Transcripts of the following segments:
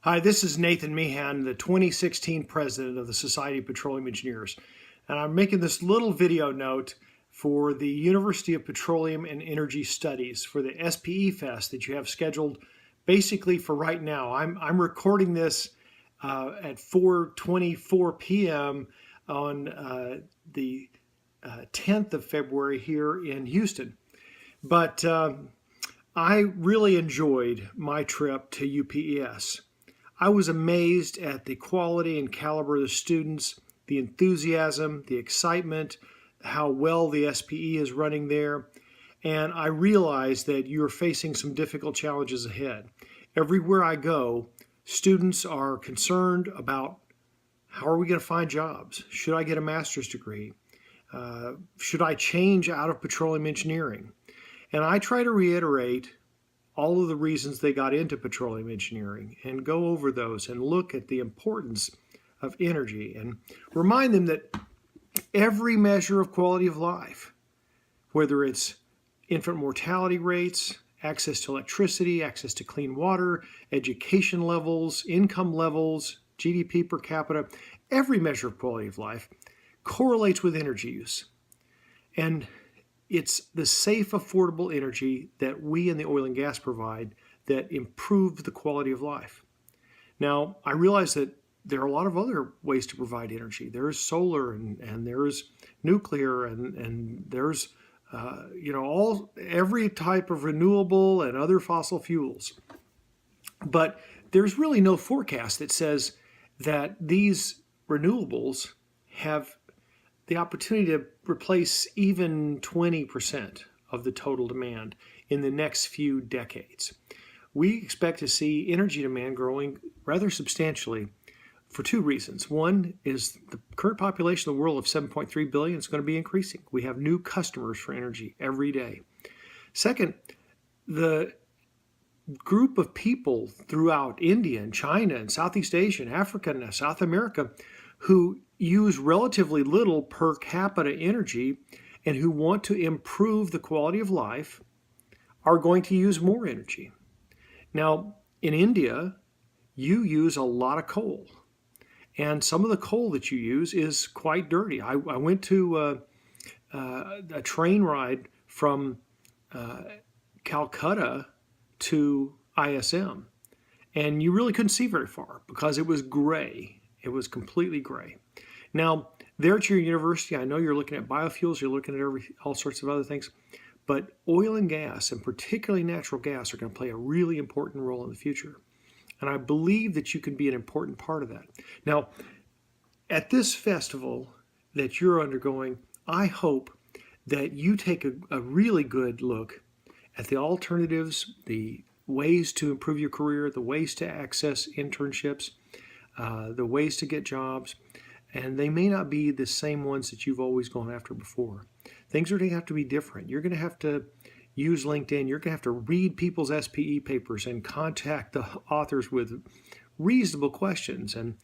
Hi, this is Nathan Meehan, the 2016 president of the Society of Petroleum Engineers. And I'm making this little video note for the University of Petroleum and Energy Studies for the SPE Fest that you have scheduled basically for right now. I'm recording this at 4:24 p.m. on the 10th of February here in Houston. But I really enjoyed my trip to UPES. I was amazed at the quality and caliber of the students, the enthusiasm, the excitement, how well the SPE is running there, and I realized that you're facing some difficult challenges ahead. Everywhere I go, students are concerned about how are we going to find jobs? Should I get a master's degree? Should I change out of petroleum engineering? And I try to reiterate all of the reasons they got into petroleum engineering and go over those and look at the importance of energy and remind them that every measure of quality of life, whether it's infant mortality rates, access to electricity, access to clean water, education levels, income levels, GDP per capita, every measure of quality of life correlates with energy use. And it's the safe, affordable energy that we in the oil and gas provide that improve the quality of life. Now, I realize that there are a lot of other ways to provide energy. There is solar and there's nuclear and there's every type of renewable and other fossil fuels. But there's really no forecast that says that these renewables have the opportunity to replace even 20% of the total demand in the next few decades. We expect to see energy demand growing rather substantially for two reasons. One is the current population of the world of 7.3 billion is going to be increasing. We have new customers for energy every day. Second, the group of people throughout India and China and Southeast Asia and Africa and South America who use relatively little per capita energy and who want to improve the quality of life are going to use more energy. Now, in India, you use a lot of coal, and some of the coal that you use is quite dirty. I went to a train ride from Calcutta to ISM, and you really couldn't see very far because it was gray. It was completely gray. Now, there at your university, I know you're looking at biofuels, you're looking at all sorts of other things, but oil and gas, and particularly natural gas, are going to play a really important role in the future. And I believe that you can be an important part of that. Now, at this festival that you're undergoing, I hope that you take a really good look at the alternatives, the ways to improve your career, the ways to access internships, the ways to get jobs, and they may not be the same ones that you've always gone after before. Things are going to have to be different. You're going to have to use LinkedIn. You're going to have to read people's SPE papers and contact the authors with reasonable questions. And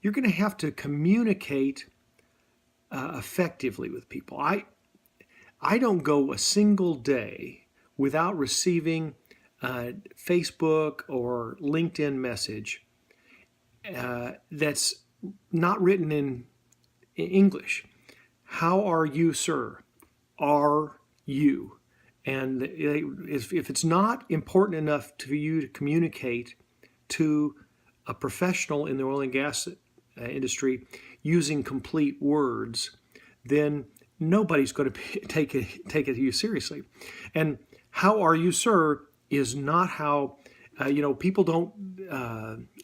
you're going to have to communicate effectively with people. I don't go a single day without receiving a Facebook or LinkedIn message that's not written in English. How are you, sir? Are you? And if it's not important enough to you to communicate to a professional in the oil and gas industry using complete words, then nobody's going to take it to you seriously. And how are you, sir, is not how people don't,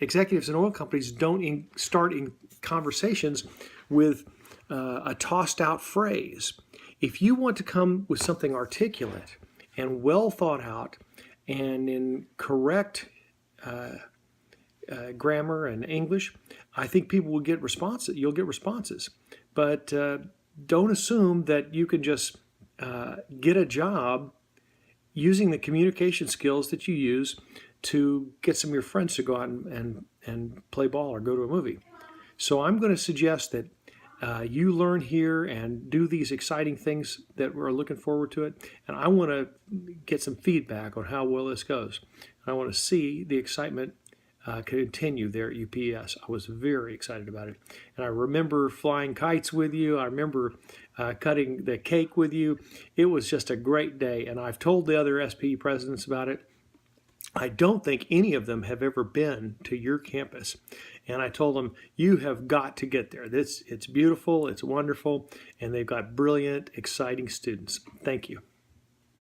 executives in oil companies don't start in conversations with a tossed out phrase. If you want to come with something articulate and well thought out and in correct grammar and English, I think people will get responses. You'll get responses. But don't assume that you can just get a job using the communication skills that you use to get some of your friends to go out and play ball or go to a movie. So I'm going to suggest that you learn here and do these exciting things that we're looking forward to it. And I want to get some feedback on how well this goes. I want to see the excitement continue there at UPS. I was very excited about it. And I remember flying kites with you. I remember cutting the cake with you. It was just a great day. And I've told the other SPE presidents about it. I don't think any of them have ever been to your campus. And I told them, you have got to get there. It's beautiful, it's wonderful, and they've got brilliant, exciting students. Thank you.